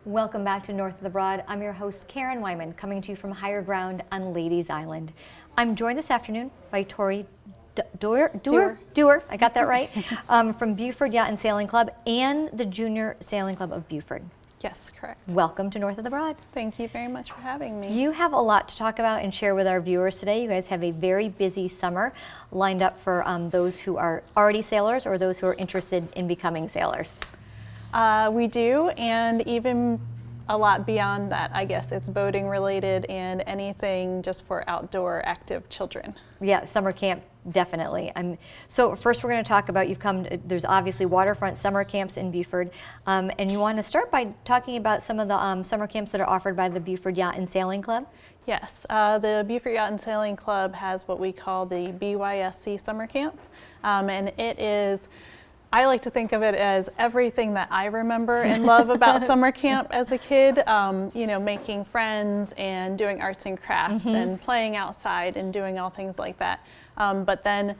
Welcome back to North of the Broad. I'm your host, Karen Wyman, coming to you from Higher Ground on Ladies Island. I'm joined this afternoon by Tauri Duer, I got that right, from Beaufort Yacht and Sailing Club and the Junior Sailing Club of Beaufort. Yes, correct. Welcome to North of the Broad. Thank you very much for having me. You have a lot to talk about and share with our viewers today. You guys have a very busy summer lined up for those who are already sailors or those who are interested in becoming sailors. We do, and even a lot beyond that, I guess. It's boating related and anything just for outdoor active children. Yeah, summer camp, definitely. So first we're going to talk about, there's obviously waterfront summer camps in Beaufort, and you want to start by talking about some of the summer camps that are offered by the Beaufort Yacht and Sailing Club? Yes, the Beaufort Yacht and Sailing Club has what we call the BYSC summer camp, and it is, I like to think of it as everything that I remember and love about summer camp as a kid, you know, making friends and doing arts and crafts and playing outside and doing all things like that. But then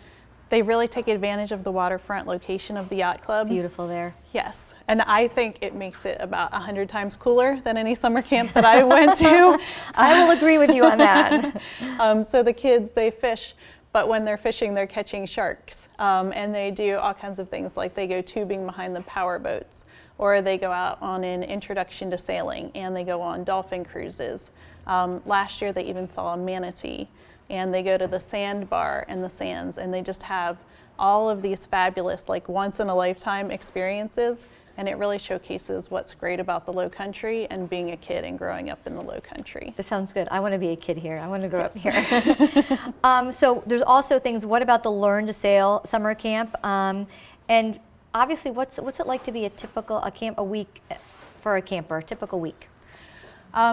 they really take advantage of the waterfront location of the yacht club. It's beautiful there. Yes, and I think it makes it about 100 times cooler than any summer camp that I went to. I will agree with you on that. So the kids, they fish, but when they're fishing, they're catching sharks. And they do all kinds of things, like they go tubing behind the power boats, or they go out on an introduction to sailing, and they go on dolphin cruises. Last year, they even saw a manatee, and they go to the sandbar and the sands, and they just have all of these fabulous, like once-in-a-lifetime experiences. And it really showcases what's great about the Low Country and being a kid and growing up in the Low Country. That sounds good. I want to be a kid here. I want to grow up here. So there's also things, what about the Learn to Sail summer camp? And obviously, what's it like to be a week for a camper, a typical week?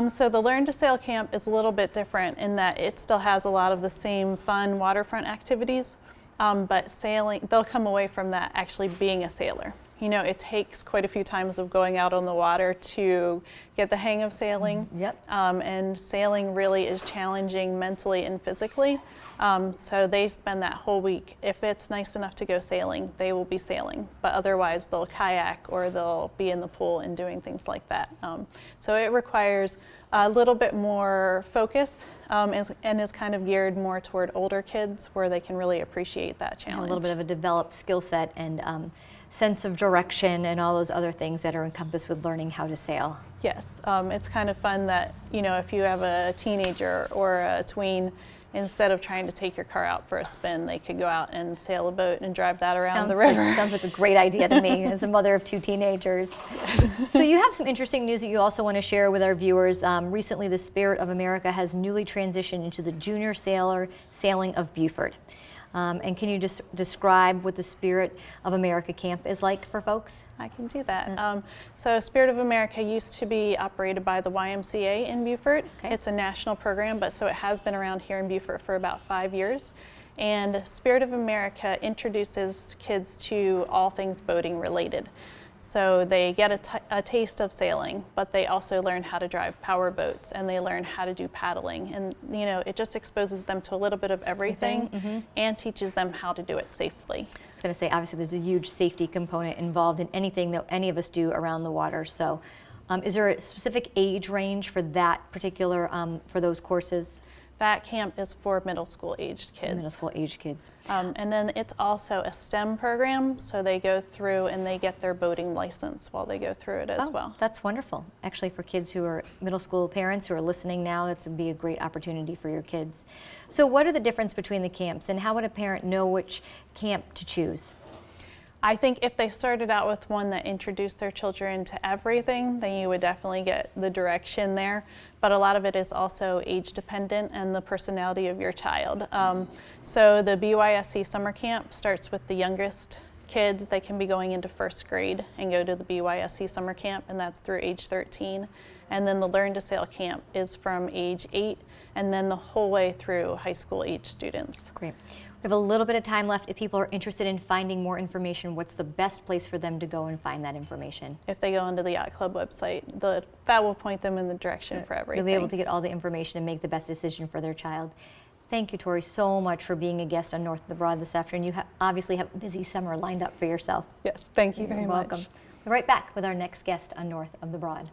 So the Learn to Sail camp is a little bit different in that it still has a lot of the same fun waterfront activities, but sailing, they'll come away from that actually being a sailor. You know, it takes quite a few times of going out on the water to get the hang of sailing. Yep. And sailing really is challenging mentally and physically. So they spend that whole week. If it's nice enough to go sailing, they will be sailing. But otherwise, they'll kayak or they'll be in the pool and doing things like that. So it requires a little bit more focus and is kind of geared more toward older kids where they can really appreciate that challenge. A little bit of a developed skill set and sense of direction and all those other things that are encompassed with learning how to sail. Yes, it's kind of fun that, you know, if you have a teenager or a tween, instead of trying to take your car out for a spin, they could go out and sail a boat and drive that around the river. Sounds like a great idea to me as a mother of two teenagers. Yes. So you have some interesting news that you also want to share with our viewers. Recently, the Spirit of America has newly transitioned into the Junior Sailing of Beaufort. And can you just describe what the Spirit of America camp is like for folks? I can do that. So Spirit of America used to be operated by the YMCA in Beaufort. Okay. It's a national program, but so it has been around here in Beaufort for about 5 years. And Spirit of America introduces kids to all things boating related. So they get a taste of sailing, but they also learn how to drive power boats and they learn how to do paddling. And you know, it just exposes them to a little bit of everything and teaches them how to do it safely. I was going to say, obviously there's a huge safety component involved in anything that any of us do around the water. So is there a specific age range for that particular, for those courses? That camp is for middle school aged kids. Middle school aged kids. And then it's also a STEM program, so they go through and they get their boating license while they go through it as well. That's wonderful. Actually, for kids who are middle school parents who are listening now, that would be a great opportunity for your kids. So what are the difference between the camps and how would a parent know which camp to choose? I think if they started out with one that introduced their children to everything, then you would definitely get the direction there. But a lot of it is also age dependent and the personality of your child. So the BYSC summer camp starts with the youngest kids. They can be going into first grade and go to the BYSC summer camp, and that's through age 13. And then the Learn to Sail camp is from age 8 and then the whole way through high school age students. Great. We have a little bit of time left. If people are interested in finding more information, what's the best place for them to go and find that information? If they go onto the Yacht Club website, that will point them in the direction for everything. They'll be able to get all the information and make the best decision for their child. Thank you, Tauri, so much for being a guest on North of the Broad this afternoon. You obviously have a busy summer lined up for yourself. Yes, thank you very much. You're welcome. We'll be right back with our next guest on North of the Broad.